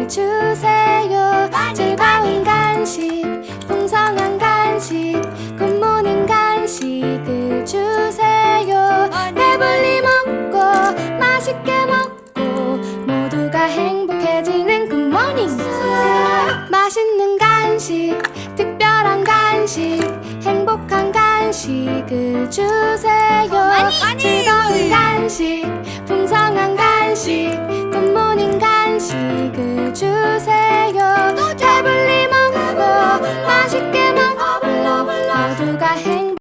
주세요. 즐거운 간식, 풍성한 간식, 굿모닝 간식을 주세요. 배불리 먹고 맛있게 먹고 모두가 행복해지는 굿모닝. 맛있는 간식, 특별한 간식, 행복한 간식을 주세요.